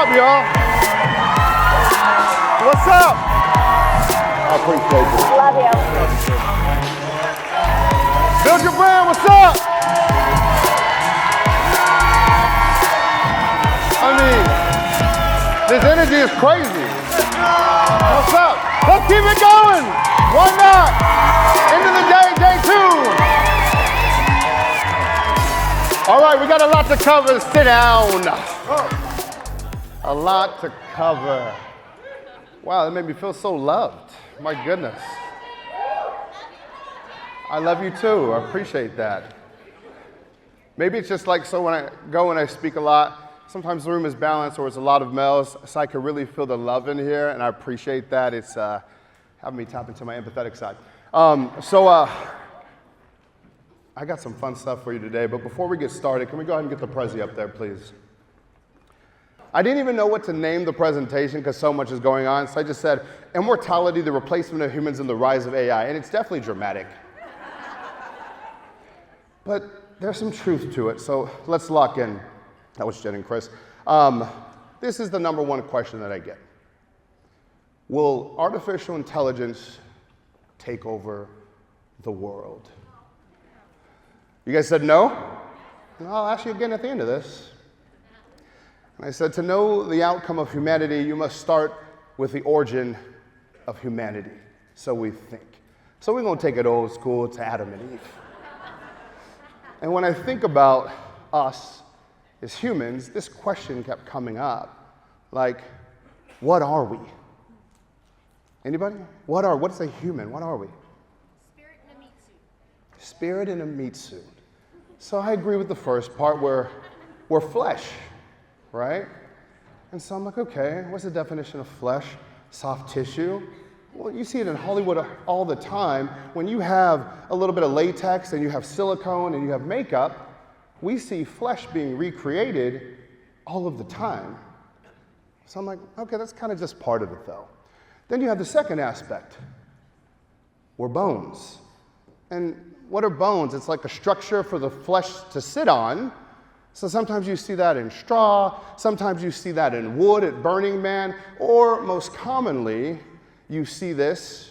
up, y'all? What's up? I appreciate you. Love you. Build your brand, what's up? I mean, this energy is crazy. What's up? Let's keep it going. Why not? End of the day, day 2. All right, we got a lot to cover. Sit down. A lot to cover. Wow, that made me feel so loved. My goodness. I love you too. I appreciate that. Maybe it's just like so when I go and I speak a lot, sometimes the room is balanced or it's a lot of males, so I can really feel the love in here, and I appreciate that. It's having me tap into my empathetic side. I got some fun stuff for you today, but before we get started, can we go ahead and get the Prezi up there, please? I didn't even know what to name the presentation because so much is going on, so I just said, Immortality, the Replacement of Humans and the Rise of AI, and it's definitely dramatic. But there's some truth to it, so let's lock in. That was Jen and Chris. This is the number one question that I get. Will artificial intelligence take over the world? You guys said no? I'll ask you again at the end of this. And I said, to know the outcome of humanity, you must start with the origin of humanity. So we think. So we're going to take it old school to Adam and Eve. And when I think about us as humans, this question kept coming up. Like, what are we? Anybody? What's a human? What are we? Spirit in a meat suit. Spirit in a meat suit. So I agree with the first part where we're flesh, right? And so I'm like, okay, what's the definition of flesh? Soft tissue? Well, you see it in Hollywood all the time. When you have a little bit of latex and you have silicone and you have makeup, we see flesh being recreated all of the time. So I'm like, okay, that's kind of just part of it though. Then you have the second aspect. We're bones. And what are bones? It's like a structure for the flesh to sit on. So sometimes you see that in straw, sometimes you see that in wood at Burning Man, or most commonly, you see this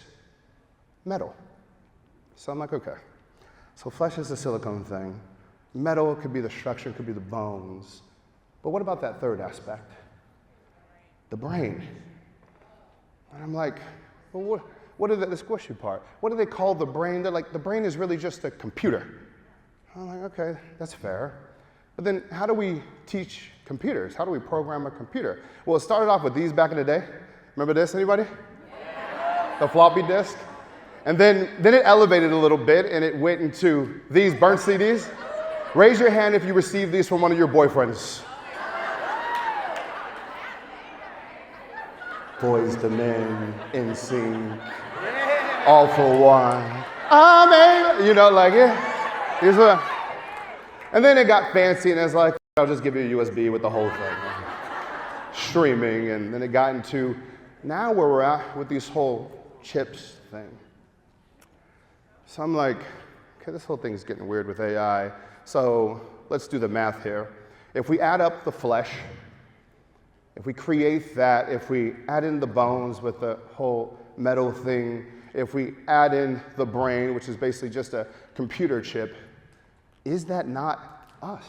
metal. So I'm like, okay. So flesh is the silicone thing. Metal could be the structure, it could be the bones. But what about that third aspect? The brain. And I'm like, well, what is the squishy part? What do they call the brain? They're like, the brain is really just a computer. I'm like, okay, that's fair. But then how do we teach computers? How do we program a computer? Well, it started off with these back in the day. Remember this, anybody? Yeah. The floppy disk. And then it elevated a little bit and it went into these burnt CDs. Raise your hand if you received these from one of your boyfriends. Boys to Men, NSYNC, All for One. Amen. You know, like, yeah. And then it got fancy and it's like, I'll just give you a USB with the whole thing. Streaming, and then it got into now where we're at with these whole chips thing. So I'm like, okay, this whole thing's getting weird with AI. So let's do the math here. If we add up the flesh, if we create that, if we add in the bones with the whole metal thing, if we add in the brain, which is basically just a computer chip, is that not us?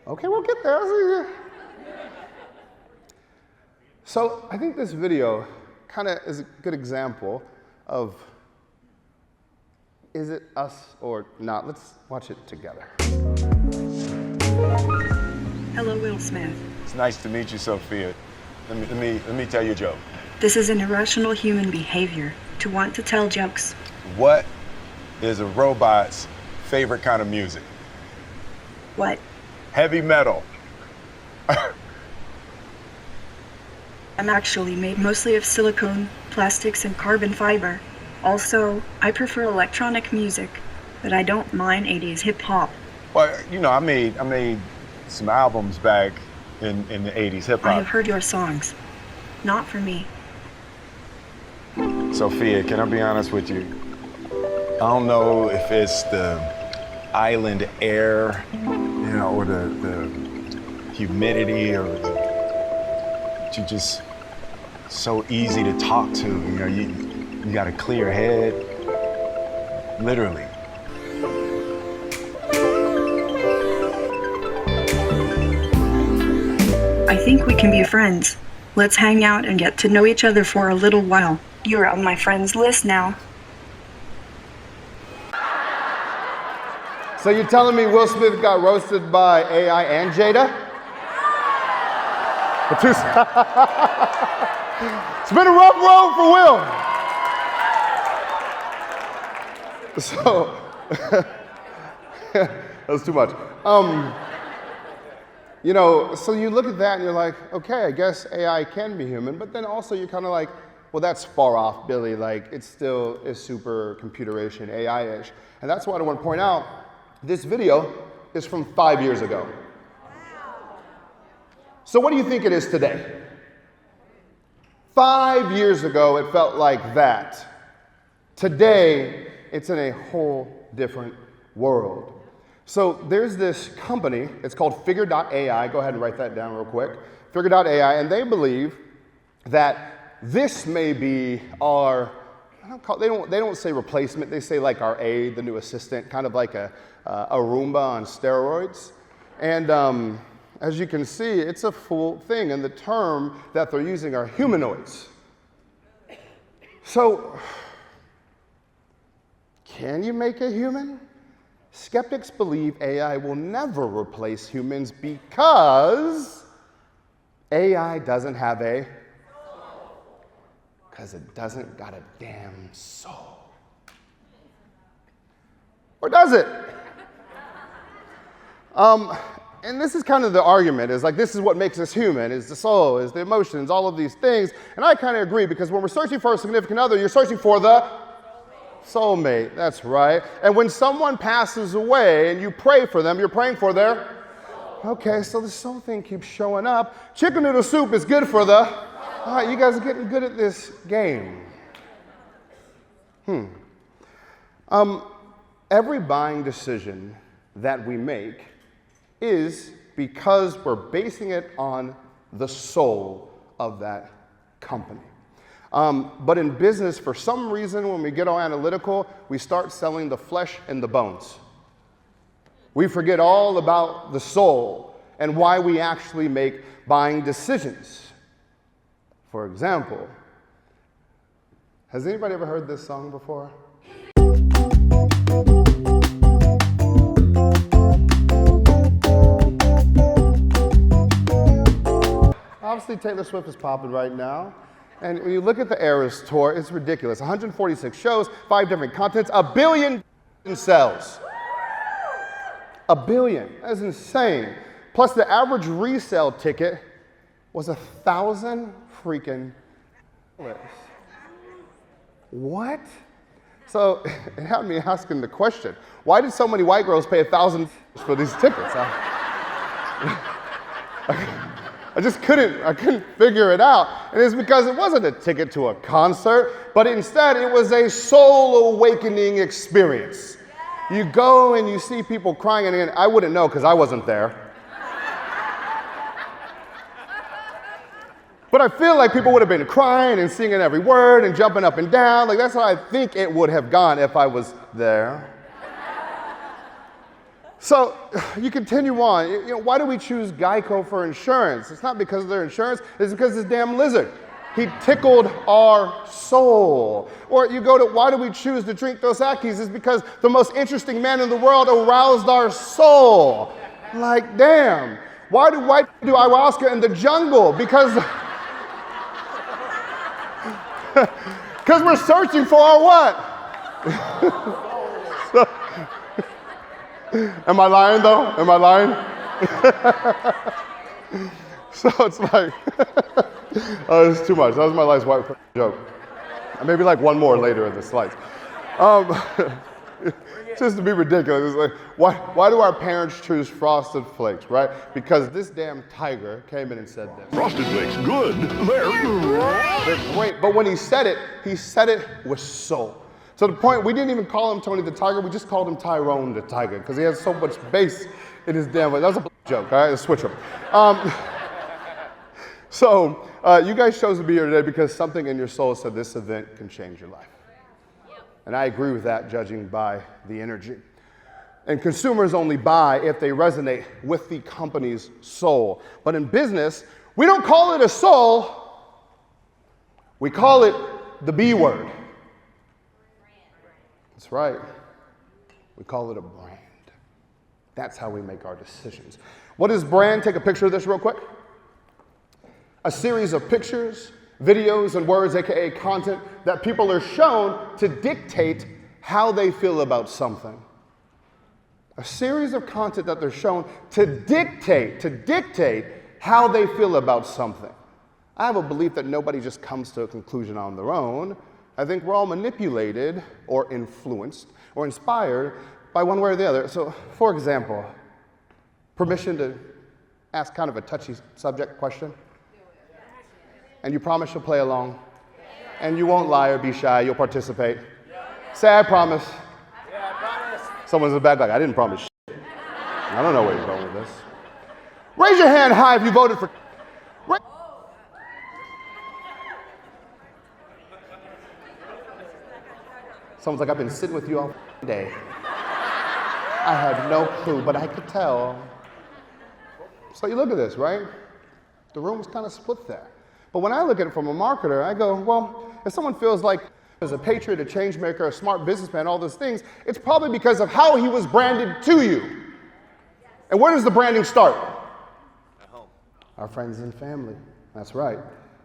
Okay, we'll get there. So I think this video kind of is a good example of, is it us or not? Let's watch it together. Hello, Will Smith. It's nice to meet you, Sophia. Let me tell you a joke. This is an irrational human behavior to want to tell jokes. What is a robot's favorite kind of music? What? Heavy metal. I'm actually made mostly of silicone, plastics, and carbon fiber. Also, I prefer electronic music, but I don't mind 80s hip hop. Well, you know, I made some albums back in the 80s hip hop. I have heard your songs. Not for me. Sophia, can I be honest with you? I don't know if it's the island air, or the humidity, or you're just so easy to talk to. You got a clear head, literally. I think we can be friends. Let's hang out and get to know each other for a little while. You're on my friends list now. So you're telling me Will Smith got roasted by AI and Jada? It's been a rough road for Will. So, that was too much. So you look at that and you're like, okay, I guess AI can be human, but then also you're kind of like, well, that's far off, Billy. Like, it still is super computeration, AI-ish. And that's what I want to point out. This video is from 5 years ago. Wow. So what do you think it is today? 5 years ago, it felt like that. Today, it's in a whole different world. So there's this company, it's called figure.ai. Go ahead and write that down real quick. Figure.ai, and they believe that this may be our, they don't say replacement, they say like our aide, the new assistant, kind of like a Roomba on steroids. And as you can see, it's a full thing, and the term that they're using are humanoids. So, can you make a human? Skeptics believe AI will never replace humans because AI doesn't have a soul. Because it doesn't got a damn soul. Or does it? And this is kind of the argument, is like, this is what makes us human, is the soul, is the emotions, all of these things. And I kind of agree, because when we're searching for a significant other, you're searching for the soulmate, that's right. And when someone passes away and you pray for them, you're praying for their soul. Okay, so the soul thing keeps showing up. Chicken noodle soup is good for the... All right, you guys are getting good at this game. Every buying decision that we make is because we're basing it on the soul of that company. But in business, for some reason, when we get all analytical, we start selling the flesh and the bones. We forget all about the soul and why we actually make buying decisions. For example, has anybody ever heard this song before? Obviously, Taylor Swift is popping right now. And when you look at the Eras Tour, it's ridiculous. 146 shows, 5 different continents, 1 billion sales. 1 billion, that's insane. Plus the average resale ticket was 1,000 freaking dollars. What? So it had me asking the question, why did so many white girls pay 1,000 for these tickets? I just couldn't figure it out. And it's because it wasn't a ticket to a concert, but instead it was a soul awakening experience. You go and you see people crying, and I wouldn't know because I wasn't there. But I feel like people would have been crying and singing every word and jumping up and down. Like, that's how I think it would have gone if I was there. So you continue on. Why do we choose Geico for insurance? It's not because of their insurance. It's because this damn lizard. He tickled our soul. Or you go to, why do we choose to drink Dos Equis? It's because the most interesting man in the world aroused our soul. Like, damn. Why do white people do ayahuasca in the jungle? Because we're searching for our what? Am I lying though? Am I lying? So it's like, oh, it's too much. That was my last white joke. Maybe like one more later in the slides. Just to be ridiculous. It's like, why do our parents choose Frosted Flakes, right? Because this damn tiger came in and said this. Frosted Flakes, good. They're They're great. But when he said it with soul. To the point, we didn't even call him Tony the Tiger, we just called him Tyrone the Tiger, because he has so much bass in his damn voice. That was a joke, all right? Let's switch him. So, you guys chose to be here today because something in your soul said this event can change your life. And I agree with that, judging by the energy. And consumers only buy if they resonate with the company's soul. But in business, we don't call it a soul, we call it the B word. That's right. We call it a brand. That's how we make our decisions. What is brand? Take a picture of this real quick. A series of pictures, videos, and words, aka content, that people are shown to dictate how they feel about something. A series of content that they're shown to dictate how they feel about something. I have a belief that nobody just comes to a conclusion on their own. I think we're all manipulated or influenced or inspired by one way or the other. So, for example, permission to ask kind of a touchy subject question? And you promise you'll play along? And you won't lie or be shy, you'll participate? Say, I promise. Yeah, I promise. Someone's in the back like, I didn't promise shit. I don't know where you're going with this. Raise your hand high if you voted for... Someone's like, I've been sitting with you all day. I had no clue, but I could tell. So you look at this, right? The room's kind of split there. But when I look at it from a marketer, I go, well, if someone feels like as a patriot, a change maker, a smart businessman, all those things, it's probably because of how he was branded to you. And where does the branding start? At home. Our friends and family. That's right.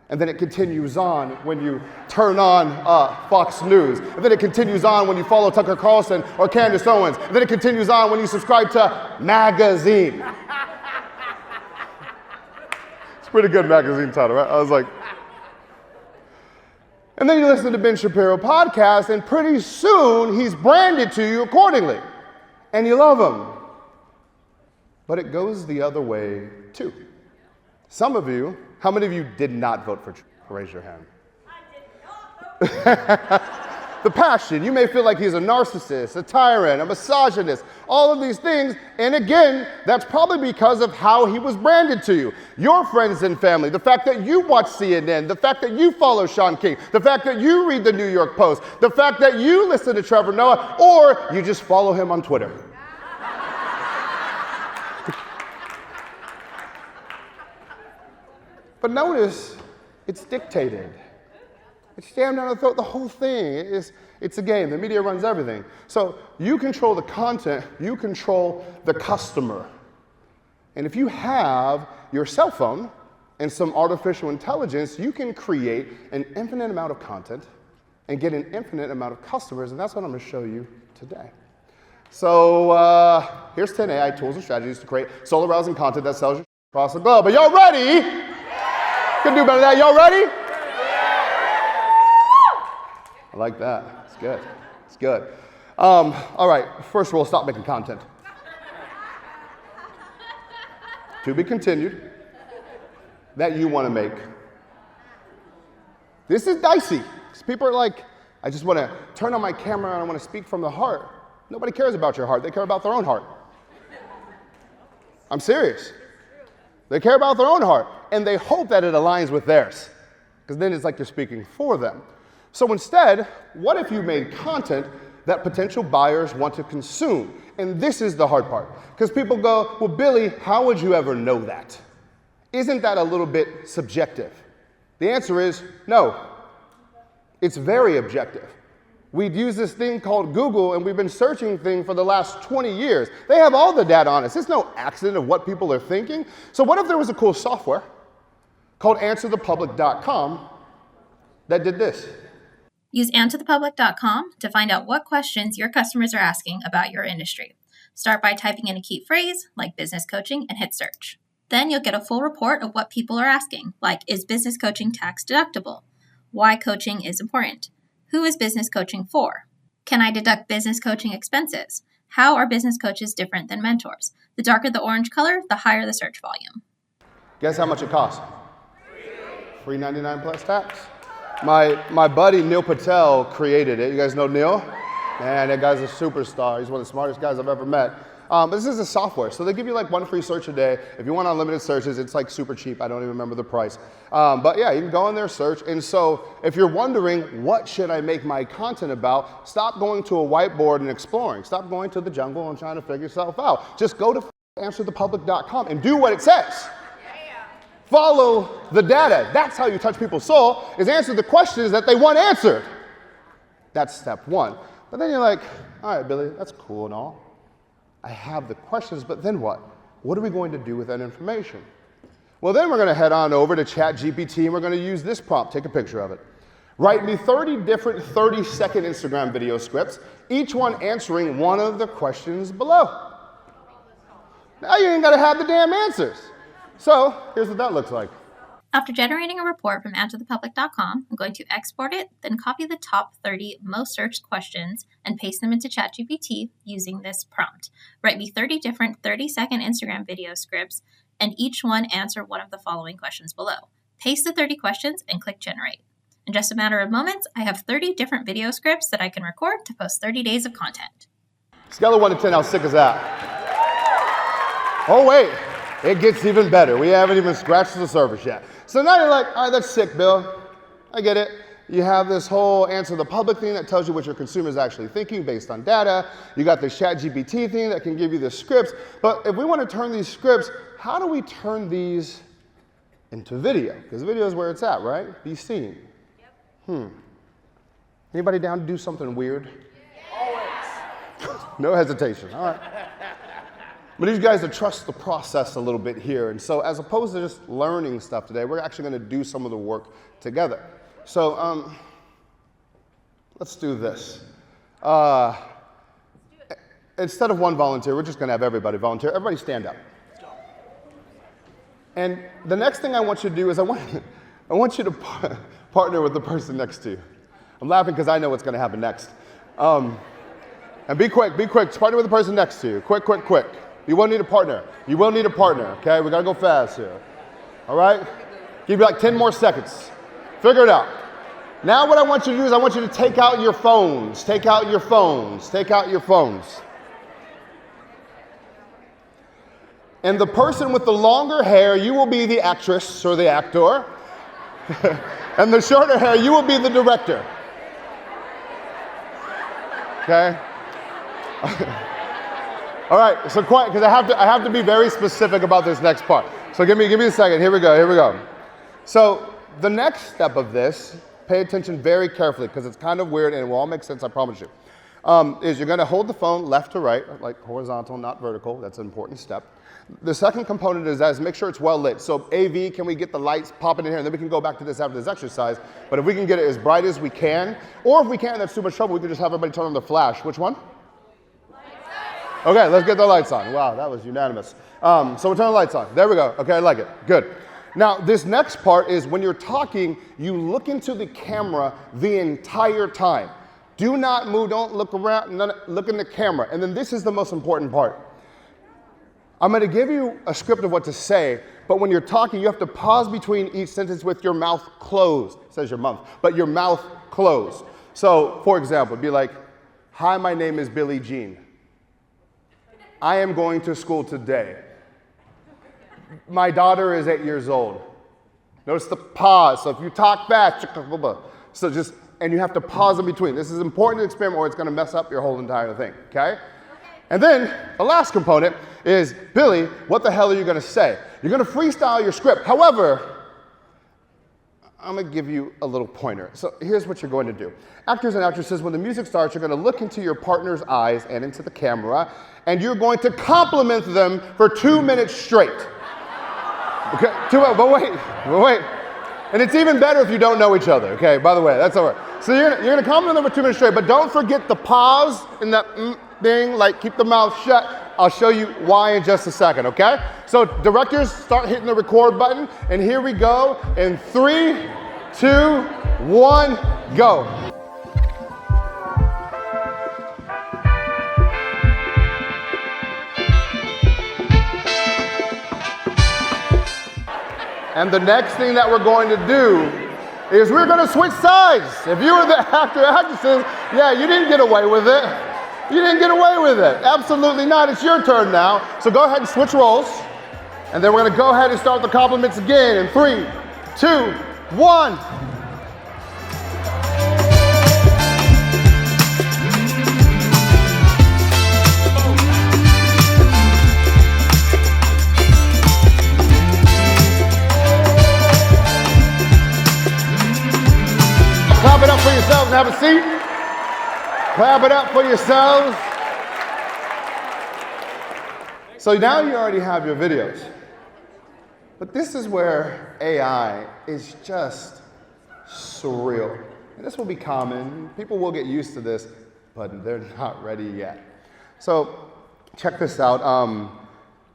And then it continues on when you turn on Fox News. And then it continues on when you follow Tucker Carlson or Candace Owens. And then it continues on when you subscribe to Magazine. It's a pretty good magazine title, right? I was like... And then you listen to Ben Shapiro podcast, and pretty soon he's branded to you accordingly. And you love him. But it goes the other way, too. Some of you, how many of you did not vote for Trump? Raise your hand. I did not vote. The passion. You may feel like he's a narcissist, a tyrant, a misogynist, all of these things. And again, that's probably because of how he was branded to you. Your friends and family, the fact that you watch CNN, the fact that you follow Sean King, the fact that you read the New York Post, the fact that you listen to Trevor Noah, or you just follow him on Twitter. But notice, it's dictated. It's jammed down the throat, the whole thing. It's a game. The media runs everything. So you control the content, you control the customer. And if you have your cell phone and some artificial intelligence, you can create an infinite amount of content and get an infinite amount of customers, and that's what I'm going to show you today. So here's 10 AI tools and strategies to create soul-arousing content that sells you across the globe. Are y'all ready? Can do better than that. Y'all ready? I like that. It's good. It's good. All right. First rule, stop making content. To be continued. That you want to make. This is dicey. Because people are like, I just want to turn on my camera and I want to speak from the heart. Nobody cares about your heart. They care about their own heart. I'm serious. They care about their own heart, and they hope that it aligns with theirs, because then it's like you're speaking for them. So instead, what if you made content that potential buyers want to consume? And this is the hard part, because people go, well, Billy, how would you ever know that? Isn't that a little bit subjective? The answer is no. It's very objective. We'd use this thing called Google, and we've been searching things for the last 20 years. They have all the data on us. It's no accident of what people are thinking. So what if there was a cool software called answerthepublic.com that did this? Use answerthepublic.com to find out what questions your customers are asking about your industry. Start by typing in a key phrase, like business coaching, and hit search. Then you'll get a full report of what people are asking, like, is business coaching tax deductible? Why coaching is important? Who is business coaching for? Can I deduct business coaching expenses? How are business coaches different than mentors? The darker the orange color, the higher the search volume. Guess how much it costs? $3.99 plus tax. My buddy Neil Patel created it. You guys know Neil? Man, that guy's a superstar. He's one of the smartest guys I've ever met. But this is a software, so they give you like one free search a day. If you want unlimited searches, it's like super cheap. I don't even remember the price. But yeah, you can go in there, search. And so if you're wondering, what should I make my content about? Stop going to a whiteboard and exploring. Stop going to the jungle and trying to figure yourself out. Just go to answerthepublic.com and do what it says. Follow the data. That's how you touch people's soul, is answer the questions that they want answered. That's step one. But then you're like, all right, Billy, that's cool and all. I have the questions, but then what? What are we going to do with that information? Well, then we're going to head on over to ChatGPT and we're going to use this prompt. Take a picture of it. Write me 30 different 30-second Instagram video scripts, each one answering one of the questions below. Now you ain't got to have the damn answers. So here's what that looks like. After generating a report from answerthepublic.com, I'm going to export it, then copy the top 30 most searched questions and paste them into ChatGPT using this prompt. Write me 30 different 30-second Instagram video scripts, and each one answer one of the following questions below. Paste the 30 questions and click generate. In just a matter of moments, I have 30 different video scripts that I can record to post 30 days of content. Scale of 1 to 10, how sick is that? Oh wait, it gets even better. We haven't even scratched the surface yet. So now you're like, all right, that's sick, Bill. I get it. You have this whole answer the public thing that tells you what your consumer is actually thinking based on data. You got this ChatGPT thing that can give you the scripts. But if we want to turn these scripts, how do we turn these into video? Because video is where it's at, right? Be seen. Anybody down to do something weird? Always. No hesitation. All right. But I need you guys to trust the process a little bit here. And so as opposed to just learning stuff today, we're actually going to do some of the work together. So let's do this. Instead of one volunteer, we're just going to have everybody volunteer. Everybody stand up. And the next thing I want you to do is I want you to partner with the person next to you. I'm laughing because I know what's going to happen next. And be quick. Just partner with the person next to you. Quick. You will need a partner. Okay? We got to go fast here. All right? Give you like 10 more seconds. Figure it out. Now what I want you to do is I want you to take out your phones. And the person with the longer hair, you will be the actress or the actor. And the shorter hair, you will be the director. Okay? All right, so quiet, because I have to be very specific about this next part. So give me a second. Here we go. So the next step of this, pay attention very carefully, because it's kind of weird and it will all make sense, I promise you. Is you're going to hold the phone left to right, like horizontal, not vertical. That's an important step. The second component is make sure it's well lit. So AV, can we get the lights popping in here? And then we can go back to this after this exercise. But if we can get it as bright as we can, or if we can't, that's too much trouble, we can just have everybody turn on the flash. Which one? Okay, let's get the lights on. Wow, that was unanimous. So we'll turn the lights on. There we go. Okay, I like it. Good. Now, this next part is when you're talking, you look into the camera the entire time. Do not move, don't look around, look in the camera. And then this is the most important part. I'm going to give you a script of what to say, but when you're talking, you have to pause between each sentence with your mouth closed. It says your mouth, but your mouth closed. So, for example, it'd be like, hi, my name is Billie Jean. I am going to school today. My daughter is 8 years old. Notice the pause. So if you talk fast, and you have to pause in between. This is important to experiment or it's going to mess up your whole entire thing, okay? And then the last component is, Billy, what the hell are you going to say? You're going to freestyle your script. However, I'm going to give you a little pointer. So here's what you're going to do. Actors and actresses, when the music starts, you're going to look into your partner's eyes and into the camera, and you're going to compliment them for 2 minutes straight. Okay, but wait. And it's even better if you don't know each other, okay? By the way, that's all right. So you're going to compliment them for 2 minutes straight, but don't forget the pause and that thing, like keep the mouth shut. I'll show you why in just a second, okay? So directors, start hitting the record button, and here we go in 3, 2, 1, go. And the next thing that we're going to do is we're gonna switch sides. If you were the actor, actresses, yeah, you didn't get away with it. You didn't get away with it. Absolutely not. It's your turn now. So go ahead and switch roles. And then we're gonna go ahead and start the compliments again in 3, 2, 1. Clap it up for yourselves and have a seat. Clap it up for yourselves. So now you already have your videos. But this is where AI is just surreal. And this will be common. People will get used to this, but they're not ready yet. So check this out.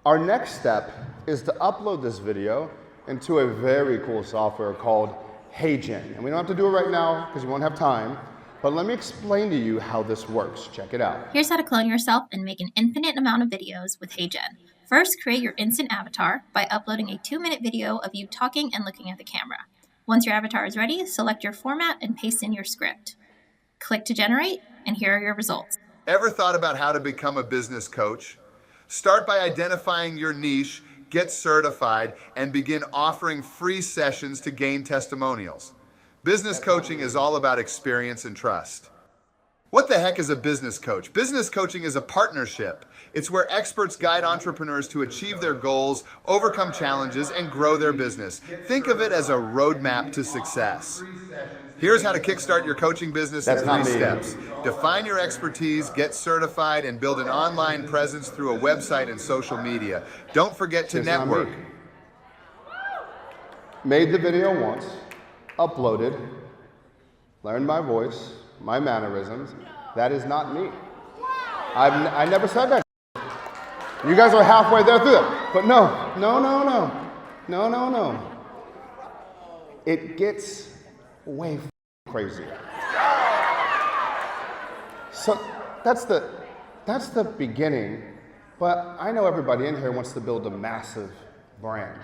Our next step is to upload this video into a very cool software called HeyGen. And we don't have to do it right now because you won't have time, but let me explain to you how this works. Check it out. Here's how to clone yourself and make an infinite amount of videos with HeyGen. First, create your instant avatar by uploading a 2-minute video of you talking and looking at the camera. Once your avatar is ready, select your format and paste in your script. Click to generate, and here are your results. Ever thought about how to become a business coach? Start by identifying your niche, get certified, and begin offering free sessions to gain testimonials. Business coaching is all about experience and trust. What the heck is a business coach? Business coaching is a partnership. It's where experts guide entrepreneurs to achieve their goals, overcome challenges, and grow their business. Think of it as a roadmap to success. Here's how to kickstart your coaching business in 3 steps. Define your expertise, get certified, and build an online presence through a website and social media. Don't forget to network. Made the video once, uploaded, learned my voice, my mannerisms. That is not me. I never said that. You guys are halfway there through it. But no. It gets way crazier. So that's the beginning, but I know everybody in here wants to build a massive brand.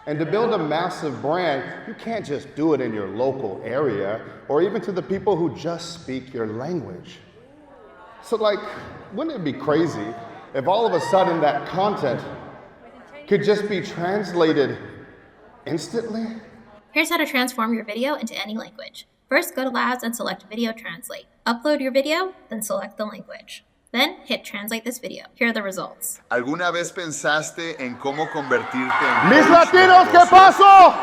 And to build a massive brand, you can't just do it in your local area or even to the people who just speak your language. So like, wouldn't it be crazy if all of a sudden that content could just be translated instantly? Here's how to transform your video into any language. First, go to Labs and select Video Translate. Upload your video, then select the language. Then, hit Translate this video. Here are the results. ¿Alguna vez pensaste en cómo convertirte en ¡Mis coach de latinos, qué negocios? pasó!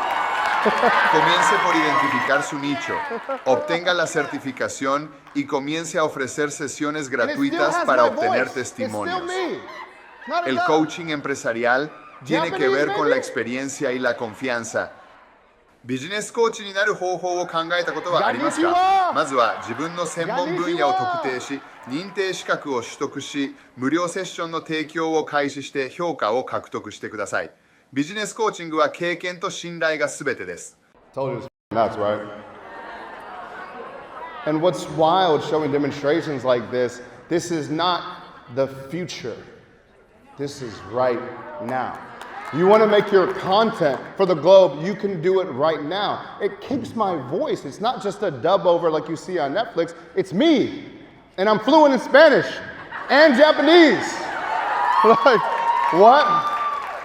Comience por identificar su nicho, obtenga la certificación y comience a ofrecer sesiones gratuitas para obtener testimonios. El coaching empresarial tiene que ver con la experiencia y la confianza. ビジネスコーチになる方法を考えたことはありますか？まずは自分の専門分野を特定し、認定資格を取得し、無料セッションの提供を開始して評価を獲得してください。ビジネスコーチングは経験と信頼が全てです。 Told you it's nuts, right? And what's wild showing demonstrations like this is not the future. This is right now. You want to make your content for the globe, you can do it right now. It keeps my voice. It's not just a dub over like you see on Netflix. It's me. And I'm fluent in Spanish and Japanese. Like, what?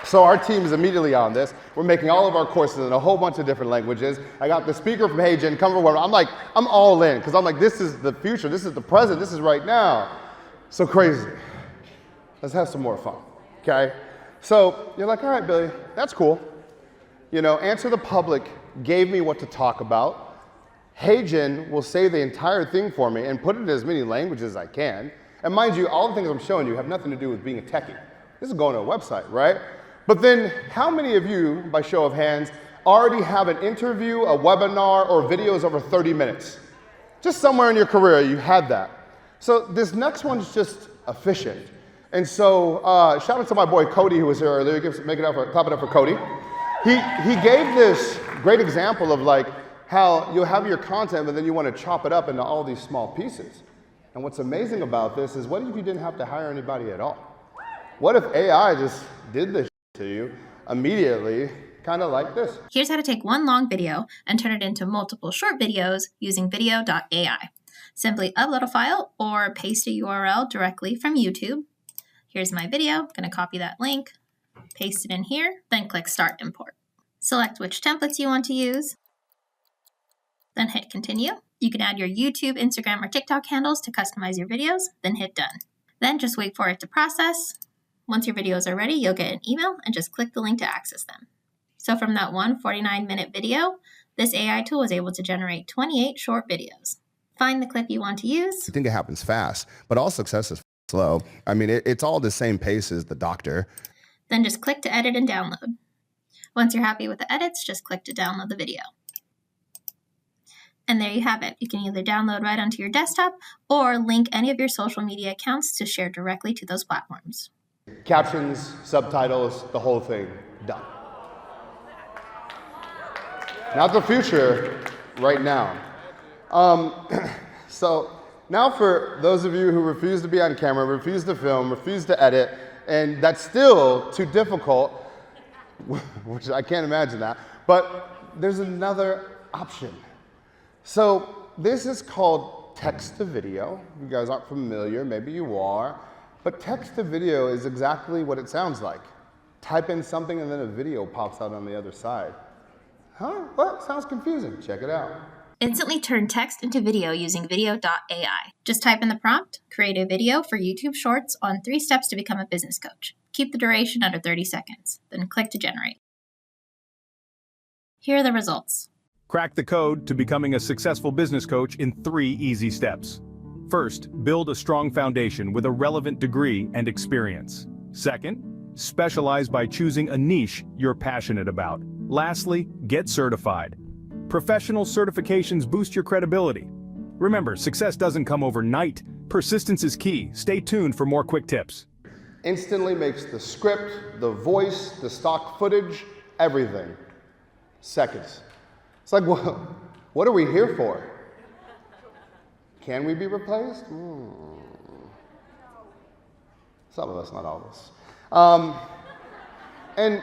So our team is immediately on this. We're making all of our courses in a whole bunch of different languages. I got the speaker from HeyGen coming over. I'm all in because I'm like, this is the future. This is the present. This is right now. So crazy. Let's have some more fun, okay? So you're like, all right, Billy, that's cool. You know, Answer the Public gave me what to talk about. HeyGen will say the entire thing for me and put it in as many languages as I can. And mind you, all the things I'm showing you have nothing to do with being a techie. This is going to a website, right? But then how many of you, by show of hands, already have an interview, a webinar, or videos over 30 minutes? Just somewhere in your career you had that. So this next one is just efficient. And so shout out to my boy Cody who was here earlier. Clap it up for Cody. He gave this great example of like how you'll have your content, but then you want to chop it up into all these small pieces. And what's amazing about this is what if you didn't have to hire anybody at all? What if AI just did this to you immediately kind of like this. Here's how to take one long video and turn it into multiple short videos using Vidyo.ai. Simply upload a file or paste a URL directly from YouTube. Here's my video. I'm going to copy that link, paste it in here, then click Start Import. Select which templates you want to use, then hit Continue. You can add your YouTube, Instagram, or TikTok handles to customize your videos, then hit Done. Then just wait for it to process. Once your videos are ready, you'll get an email and just click the link to access them. So from that one 49-minute video, this AI tool was able to generate 28 short videos. Find the clip you want to use. I think it happens fast, but all success is slow. I mean, it's all the same pace as the doctor. Then just click to edit and download. Once you're happy with the edits, just click to download the video. And there you have it. You can either download right onto your desktop or link any of your social media accounts to share directly to those platforms. Captions, subtitles, the whole thing, done. Not the future, right now. So now for those of you who refuse to be on camera, refuse to film, refuse to edit, and that's still too difficult, which I can't imagine that, but there's another option. So this is called text to video. You guys aren't familiar, maybe you are, but text to video is exactly what it sounds like. Type in something and then a video pops out on the other side. Huh? What? Sounds confusing. Check it out. Instantly turn text into video using Vidyo.ai. Just type in the prompt, create a video for YouTube Shorts on 3 steps to become a business coach. Keep the duration under 30 seconds, then click to generate. Here are the results. Crack the code to becoming a successful business coach in 3 easy steps. First, build a strong foundation with a relevant degree and experience. Second, specialize by choosing a niche you're passionate about. Lastly, get certified. Professional certifications boost your credibility. Remember, success doesn't come overnight. Persistence is key. Stay tuned for more quick tips. Instantly makes the script, the voice, the stock footage, everything. Seconds. It's like, what are we here for? Can we be replaced? Some of us, not all of us. And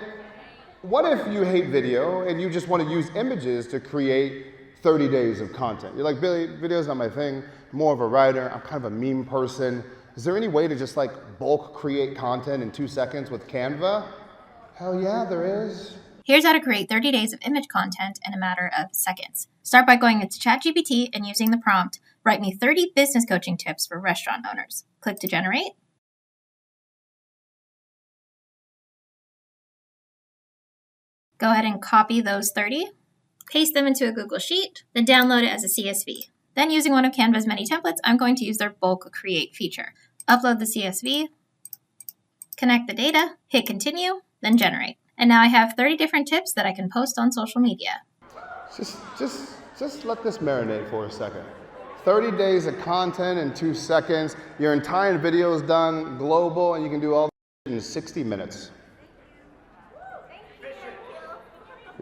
what if you hate video and you just want to use images to create 30 days of content? You're like, Billy, video's not my thing. I'm more of a writer. I'm kind of a meme person. Is there any way to just like bulk create content in 2 seconds with Canva? Hell yeah, there is. Here's how to create 30 days of image content in a matter of seconds. Start by going into ChatGPT and using the prompt, write me 30 business coaching tips for restaurant owners. Click to generate. Go ahead and copy those 30, paste them into a Google Sheet, then download it as a CSV. Then using one of Canva's many templates, I'm going to use their bulk create feature. Upload the CSV, connect the data, hit continue, then generate. And now I have 30 different tips that I can post on social media. Just let this marinate for a second. 30 days of content in 2 seconds. Your entire video is done, global, and you can do all that in 60 minutes.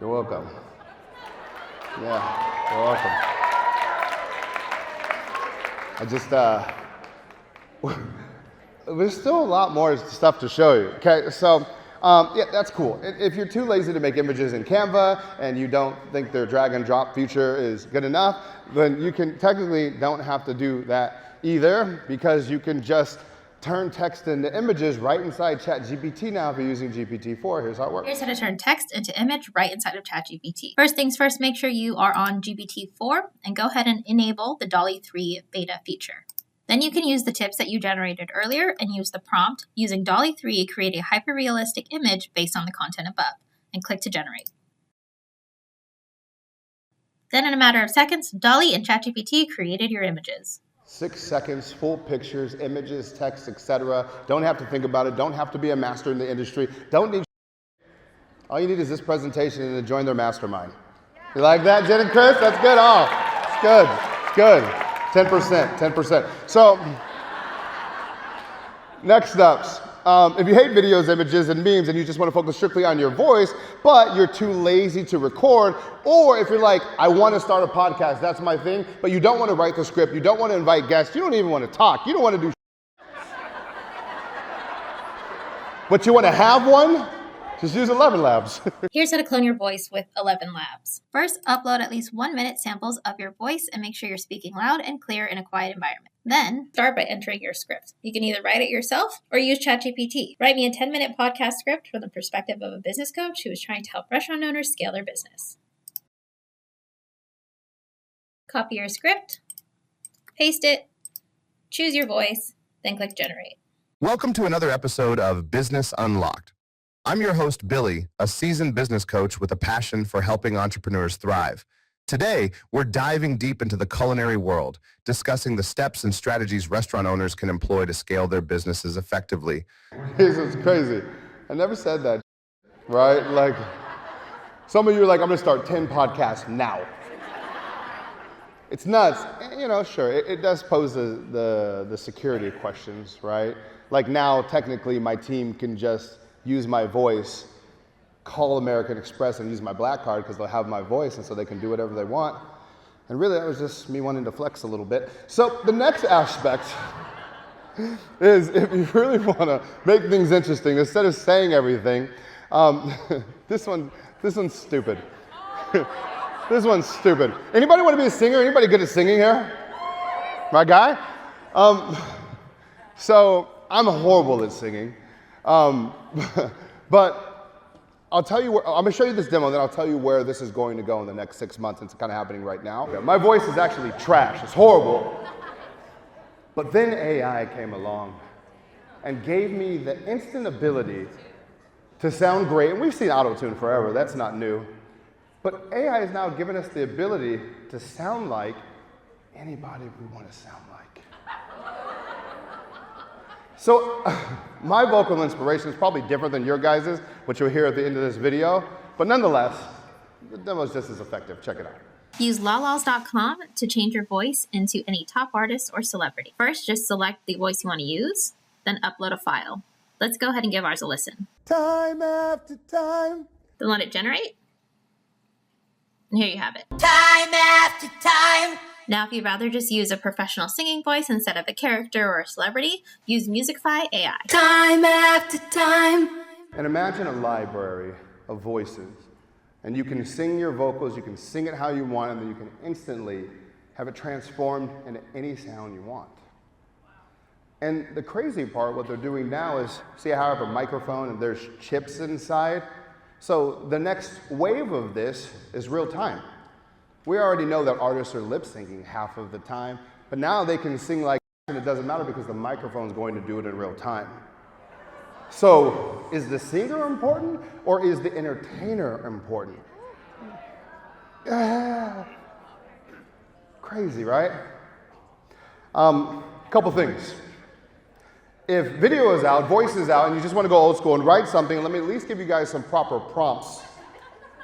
You're welcome. Yeah, you're welcome. There's still a lot more stuff to show you. Okay, so yeah, that's cool. If you're too lazy to make images in Canva and you don't think their drag and drop feature is good enough, then you can technically don't have to do that either, because you can just turn text into images right inside ChatGPT now if you're using GPT-4. Here's how it works. Here's how to turn text into image right inside of ChatGPT. First things first, make sure you are on GPT-4 and go ahead and enable the DALL-E 3 beta feature. Then you can use the tips that you generated earlier and use the prompt using DALL-E 3, create a hyper-realistic image based on the content above, and click to generate. Then in a matter of seconds, DALL-E and ChatGPT created your images. 6 seconds, full pictures, images, text, etc. Don't have to think about it. Don't have to be a master in the industry. Don't need. All you need is this presentation and to join their mastermind. You like that, Jen and Chris? That's good. Oh, it's good. It's good. 10%, 10%. So, next ups. If you hate videos, images, and memes, and you just want to focus strictly on your voice, but you're too lazy to record, or if you're like, I want to start a podcast, that's my thing, but you don't want to write the script, you don't want to invite guests, you don't even want to talk, you don't want to do but you want to have one? Just use 11 labs. Here's how to clone your voice with 11 labs. First, upload at least 1-minute samples of your voice and make sure you're speaking loud and clear in a quiet environment. Then, start by entering your script. You can either write it yourself or use ChatGPT. Write me a 10-minute podcast script from the perspective of a business coach who is trying to help restaurant owners scale their business. Copy your script, paste it, choose your voice, then click generate. Welcome to another episode of Business Unlocked. I'm your host, Billy, a seasoned business coach with a passion for helping entrepreneurs thrive. Today, we're diving deep into the culinary world, discussing the steps and strategies restaurant owners can employ to scale their businesses effectively. This is crazy. I never said that, right? Like, some of you are like, I'm gonna start 10 podcasts now. It's nuts. Sure, it does pose the security questions, right? Like now, technically, my team can just use my voice, call American Express and use my black card because they'll have my voice and so they can do whatever they want. And really that was just me wanting to flex a little bit. So the next aspect is if you really want to make things interesting, instead of saying everything, this one's stupid. This one's stupid. Anybody want to be a singer? Anybody good at singing here? My guy? So I'm horrible at singing. But I'll tell you I'm gonna show you this demo, and then I'll tell you where this is going to go in the next 6 months. It's kind of happening right now. My voice is actually trash, it's horrible. But then AI came along and gave me the instant ability to sound great. And we've seen auto-tune forever, that's not new. But AI has now given us the ability to sound like anybody we want to sound like. So my vocal inspiration is probably different than your guys's, which you'll hear at the end of this video. But nonetheless, the demo is just as effective. Check it out. Use lalas.com to change your voice into any top artist or celebrity. First, just select the voice you want to use, then upload a file. Let's go ahead and give ours a listen. Time after time. Then let it generate. And here you have it. Time after time. Now, if you'd rather just use a professional singing voice instead of a character or a celebrity, use Musify AI. Time after time. And imagine a library of voices. And you can sing your vocals, you can sing it how you want, and then you can instantly have it transformed into any sound you want. And the crazy part, what they're doing now is, see how I have a microphone and there's chips inside? So the next wave of this is real time. We already know that artists are lip syncing half of the time, but now they can sing like and it doesn't matter because the microphone's going to do it in real time. So is the singer important or is the entertainer important? Crazy, right? Couple things. If video is out, voice is out, and you just want to go old school and write something, let me at least give you guys some proper prompts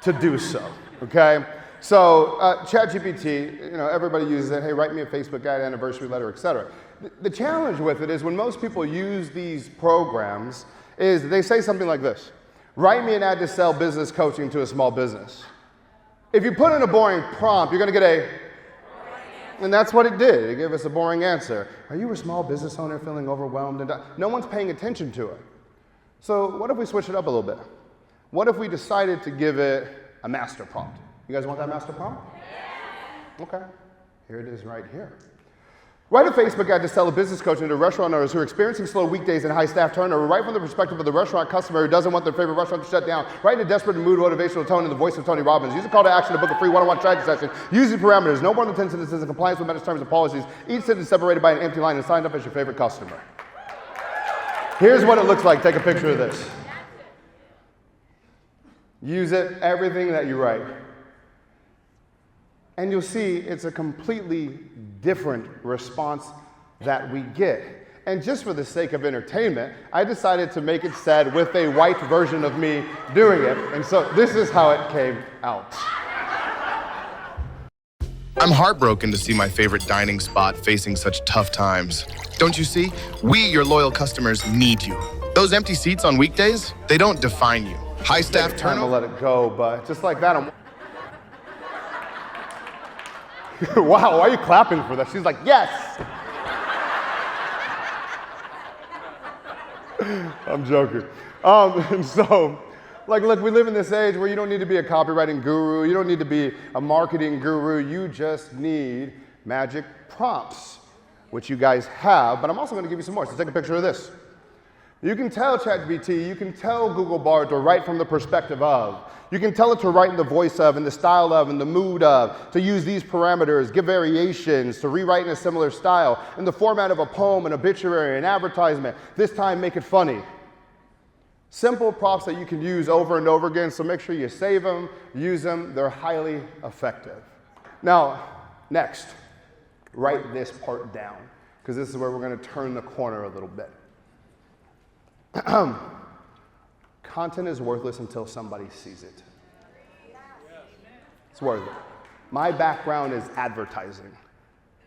to do so, okay? So ChatGPT, everybody uses it. Hey, write me a Facebook ad, anniversary letter, etc. The challenge with it is when most people use these programs is they say something like this: write me an ad to sell business coaching to a small business. If you put in a boring prompt, you're going to get a, and that's what it did. It gave us a boring answer. Are you a small business owner feeling overwhelmed? No one's paying attention to it. So what if we switch it up a little bit? What if we decided to give it a master prompt? You guys want that master prompt? Okay, here it is right here. Write a Facebook ad to sell a business coaching to restaurant owners who are experiencing slow weekdays and high staff turnover, right from the perspective of the restaurant customer who doesn't want their favorite restaurant to shut down. Write in a desperate mood, motivational tone in the voice of Tony Robbins. Use a call to action to book a free one-on-one strategy session. Use the parameters, no more than 10 sentences in compliance with Meta's terms and policies. Each sentence separated by an empty line and signed up as your favorite customer. Here's what it looks like. Take a picture of this. Use it, everything that you write. And you'll see it's a completely different response that we get. And just for the sake of entertainment, I decided to make it sad with a white version of me doing it. And so this is how it came out. I'm heartbroken to see my favorite dining spot facing such tough times. Don't you see? We, your loyal customers, need you. Those empty seats on weekdays, they don't define you. High staff Time to turnover. let it go, but just like that, wow, why are you clapping for that? She's like, yes! I'm joking. And so, Like, look, we live in this age where you don't need to be a copywriting guru. You don't need to be a marketing guru. You just need magic prompts, which you guys have. But I'm also going to give you some more. So take a picture of this. You can tell ChatGPT, you can tell Google Bard to write from the perspective of. You can tell it to write in the voice of, in the style of, in the mood of, to use these parameters, give variations, to rewrite in a similar style, in the format of a poem, an obituary, an advertisement. This time, make it funny. Simple prompts that you can use over and over again, so make sure you save them, use them. They're highly effective. Now, next, write this part down, because this is where we're going to turn the corner a little bit. Content is worthless until somebody sees it. It's worth it. My background is advertising,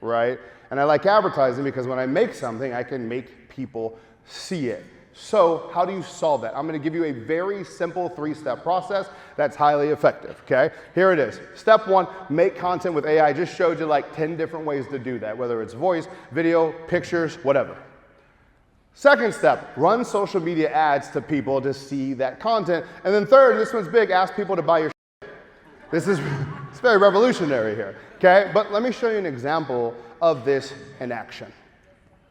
right? And I like advertising because when I make something, I can make people see it. So how do you solve that? I'm going to give you a very simple 3-step process that's highly effective, okay? Here it is. Step 1, make content with AI. I just showed you like 10 different ways to do that, whether it's voice, video, pictures, whatever. Second step, run social media ads to people to see that content. And then third, this one's big, ask people to buy your shit. It's very revolutionary here, okay? But let me show you an example of this in action,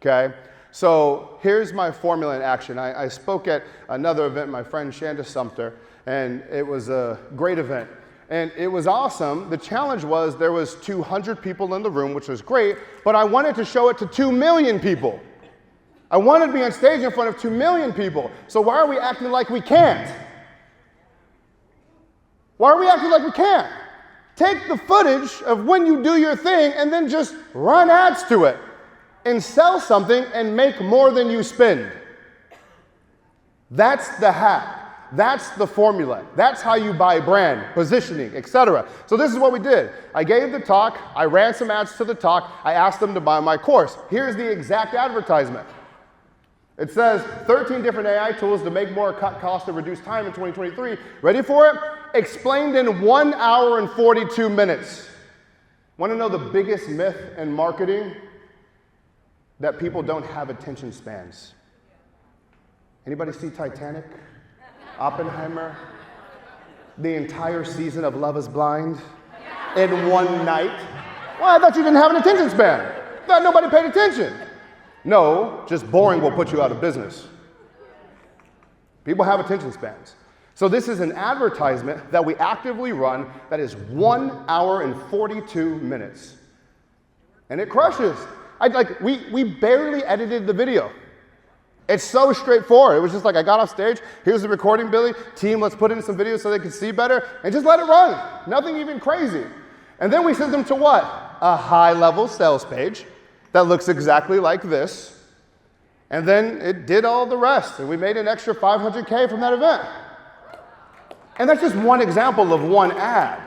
okay? So here's my formula in action. I spoke at another event, my friend Shanda Sumter, and it was a great event. And it was awesome. The challenge was there was 200 people in the room, which was great, but I wanted to show it to 2 million people. I wanted to be on stage in front of 2 million people. So why are we acting like we can't? Why are we acting like we can't? Take the footage of when you do your thing and then just run ads to it and sell something and make more than you spend. That's the hack. That's the formula. That's how you buy brand, positioning, etc. So this is what we did. I gave the talk. I ran some ads to the talk. I asked them to buy my course. Here's the exact advertisement. It says 13 different AI tools to make more, cut costs, and reduce time in 2023. Ready for it? Explained in 1 hour and 42 minutes. Want to know the biggest myth in marketing? That people don't have attention spans. Anybody see Titanic? Oppenheimer? The entire season of Love is Blind? In one night? Well, I thought you didn't have an attention span. I thought nobody paid attention. No, just boring will put you out of business. People have attention spans. So this is an advertisement that we actively run that is 1 hour and 42 minutes. And it crushes. We barely edited the video. It's so straightforward. It was just like, I got off stage, here's the recording, Billy. Team, let's put in some videos so they can see better, and just let it run. Nothing even crazy. And then we sent them to what? A high-level sales page that looks exactly like this. And then it did all the rest, and we made an extra $500K from that event. And that's just one example of one ad.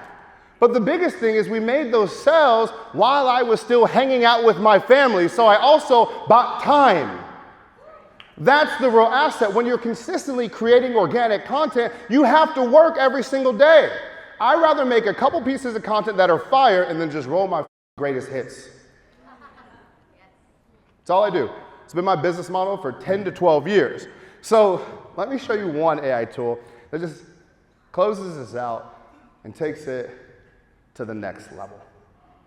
But the biggest thing is we made those sales while I was still hanging out with my family, so I also bought time. That's the real asset. When you're consistently creating organic content, you have to work every single day. I'd rather make a couple pieces of content that are fire and then just roll my greatest hits. That's all I do. It's been my business model for 10 to 12 years. So let me show you one AI tool that just closes this out and takes it to the next level.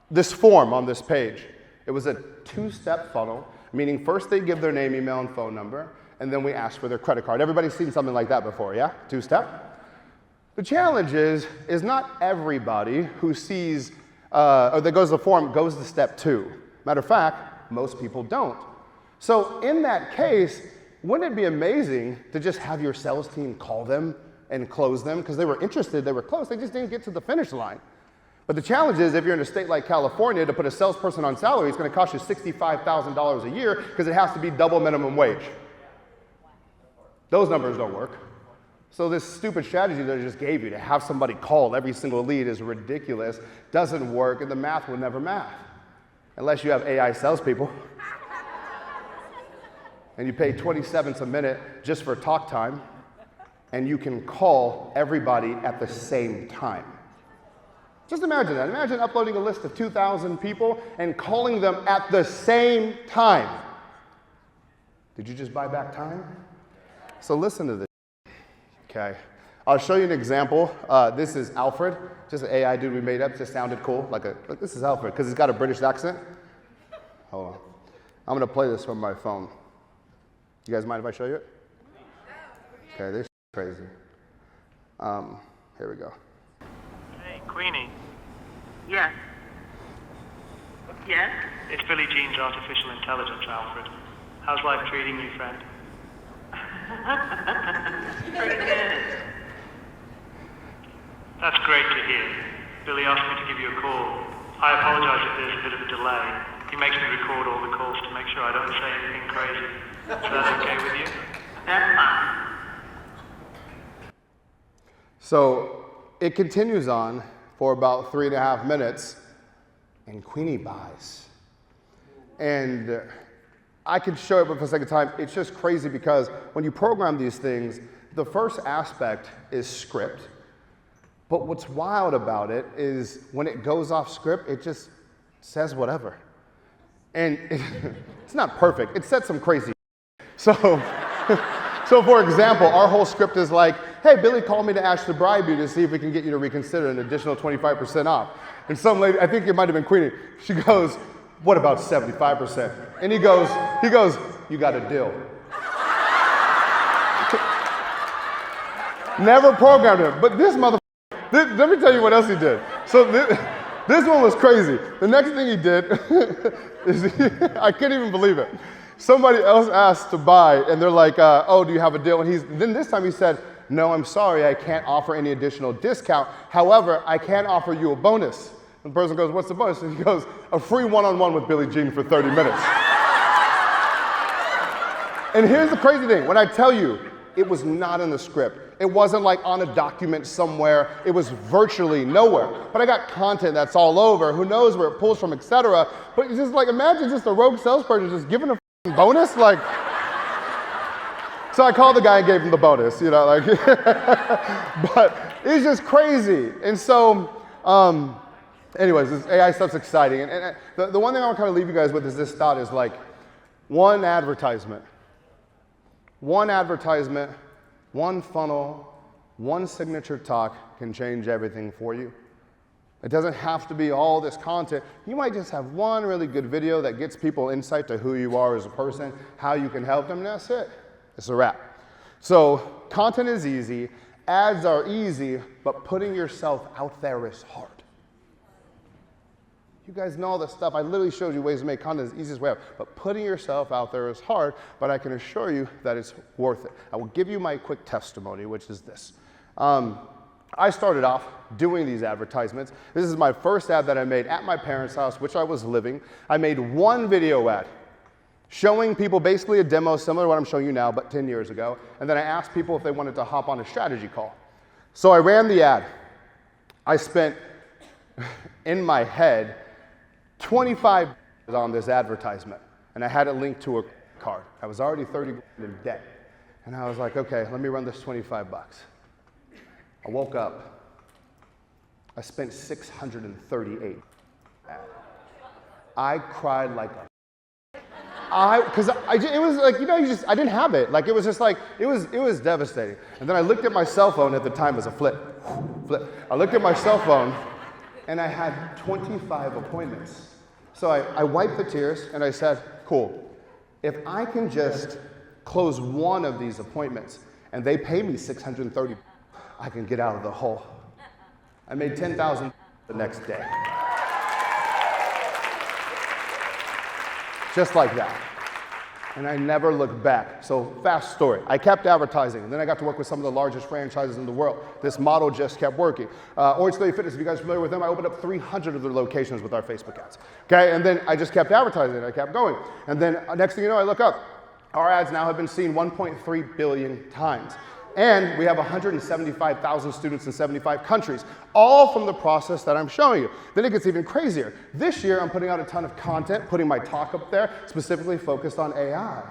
This form on this page, it was a 2-step funnel, meaning first they give their name, email, and phone number, and then we ask for their credit card. Everybody's seen something like that before, yeah? 2-step. The challenge is not everybody who sees, or that goes to the form goes to step 2. Matter of fact, most people don't. So in that case, wouldn't it be amazing to just have your sales team call them and close them? Because they were interested, they were close, they just didn't get to the finish line. But the challenge is if you're in a state like California, to put a salesperson on salary, it's going to cost you $65,000 a year because it has to be double minimum wage. Those numbers don't work. So this stupid strategy that I just gave you to have somebody call every single lead is ridiculous, doesn't work, and the math will never math. Unless you have AI salespeople. And you pay 20 cents a minute just for talk time, and you can call everybody at the same time. Just imagine that. Imagine uploading a list of 2,000 people and calling them at the same time. Did you just buy back time? So listen to this, okay? I'll show you an example. This is Alfred, just an AI dude we made up, just sounded cool. Like this is Alfred, because he's got a British accent. Hold on. I'm gonna play this from my phone. You guys mind if I show you it? Okay, this is crazy. Here we go. Hey, Queenie. Yes. Yes? It's Billie Jean's artificial intelligence, Alfred. How's life treating you, friend? Pretty good. That's great to hear. Billy asked me to give you a call. I apologize if there's a bit of a delay. He makes me record all the calls to make sure I don't say anything crazy. Is that okay with you? That's fine. So it continues on for about 3.5 minutes, and Queenie buys. And I could show it, but for the sake of time, it's just crazy because when you program these things, the first aspect is script. But what's wild about it is when it goes off script, it just says whatever. And it's not perfect. It said some crazy. So for example, our whole script is like, hey, Billy called me to ask to bribe you to see if we can get you to reconsider an additional 25% off. And some lady, I think it might have been Queenie, she goes, what about 75%? And he goes, you got a deal. Never programmed him, but this motherfucker, let me tell you what else he did. So this one was crazy. The next thing he did is, I couldn't even believe it. Somebody else asked to buy, and they're like, oh, do you have a deal? And then this time he said, no, I'm sorry, I can't offer any additional discount. However, I can offer you a bonus. And the person goes, what's the bonus? And he goes, a free one-on-one with Billie Jean for 30 minutes. And here's the crazy thing. When I tell you, it was not in the script. It wasn't like on a document somewhere. It was virtually nowhere. But I got content that's all over. Who knows where it pulls from, etc. But it's just like, imagine just a rogue salesperson just giving a bonus. Like, so I called the guy and gave him the bonus, you know, like, but it's just crazy. And so, anyways, this AI stuff's exciting. And the one thing I want to kind of leave you guys with is this thought is like, one advertisement, one funnel, one signature talk can change everything for you. It doesn't have to be all this content. You might just have one really good video that gets people insight to who you are as a person, how you can help them, and that's it. It's a wrap. So content is easy, ads are easy, but putting yourself out there is hard. You guys know all this stuff. I literally showed you ways to make content the easiest way out, but putting yourself out there is hard, but I can assure you that it's worth it. I will give you my quick testimony, which is this. I started off doing these advertisements. This is my first ad that I made at my parents' house, which I was living. I made one video ad showing people basically a demo similar to what I'm showing you now, but 10 years ago. And then I asked people if they wanted to hop on a strategy call. So I ran the ad. I spent, in my head, $25 on this advertisement. And I had it linked to a card. I was already 30 in debt. And I was like, okay, let me run this 25 bucks. I woke up. I spent 638. I cried like a because it was like, you know, I didn't have it. Like, it was just like, it was devastating. And then I looked at my cell phone at the time as a flip. I looked at my cell phone and I had 25 appointments. So I wiped the tears and I said, cool, if I can just close one of these appointments and they pay me $630, I can get out of the hole. I made $10,000 the next day. Just like that. And I never looked back. So fast story. I kept advertising. And then I got to work with some of the largest franchises in the world. This model just kept working. Orange Theory Fitness, if you guys are familiar with them, I opened up 300 of their locations with our Facebook ads. Okay, and then I just kept advertising and I kept going. And then next thing you know, I look up. Our ads now have been seen 1.3 billion times. And we have 175,000 students in 75 countries, all from the process that I'm showing you. Then it gets even crazier. This year, I'm putting out a ton of content, putting my talk up there, specifically focused on AI.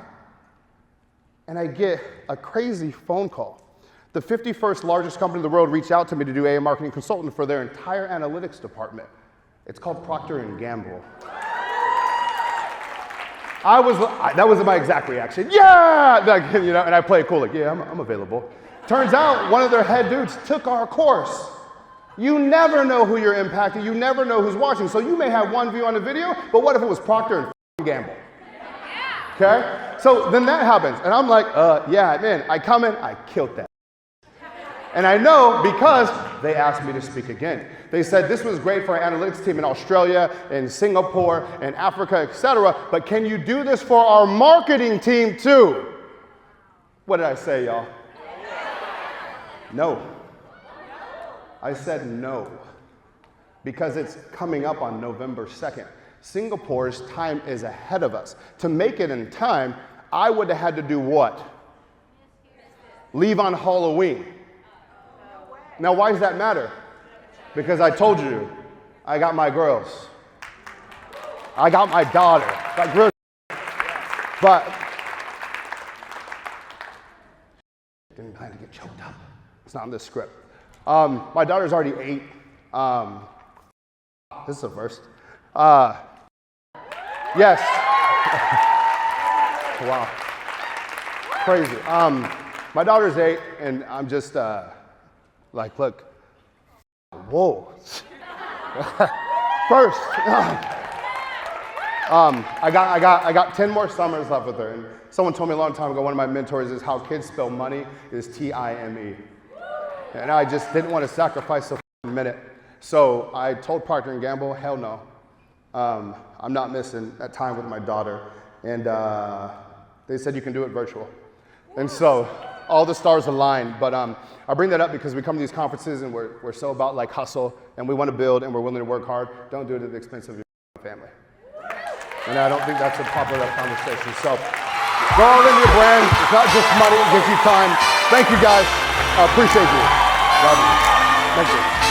And I get a crazy phone call. The 51st largest company in the world reached out to me to do AI marketing consultant for their entire analytics department. It's called Procter & Gamble. That was my exact reaction. Yeah! Like, you know, and I play it cool, like, yeah, I'm available. Turns out one of their head dudes took our course. You never know who you're impacting. You never know who's watching. So you may have one view on the video, but what if it was Procter and Gamble? Okay? So then that happens. And I'm like, yeah, man, I come in, I killed that. And I know because they asked me to speak again. They said this was great for our analytics team in Australia and Singapore and Africa, etc. But can you do this for our marketing team too? What did I say, y'all? No. I said no. Because it's coming up on November 2nd. Singapore's time is ahead of us. To make it in time, I would have had to do what? Leave on Halloween. Now, why does that matter? Because I told you, I got my girls. I got my daughter. Got girls. But didn't plan to get choked up. It's not in this script. My daughter's already 8. This is a first. Yes. Wow. Crazy. My daughter's 8, and I'm just like, look. Whoa. First. I got 10 more summers left with her. And someone told me a long time ago, one of my mentors is how kids spell money is T-I-M-E. And I just didn't want to sacrifice a minute. So I told Procter & Gamble, hell no. I'm not missing that time with my daughter. And they said you can do it virtual. And so all the stars aligned. But I bring that up because we come to these conferences and we're so about like hustle and we want to build and we're willing to work hard. Don't do it at the expense of your family. And I don't think that's a popular conversation. So go all in your brand. It's not just money, it gives you time. Thank you guys. I appreciate you. Love you. Thank you.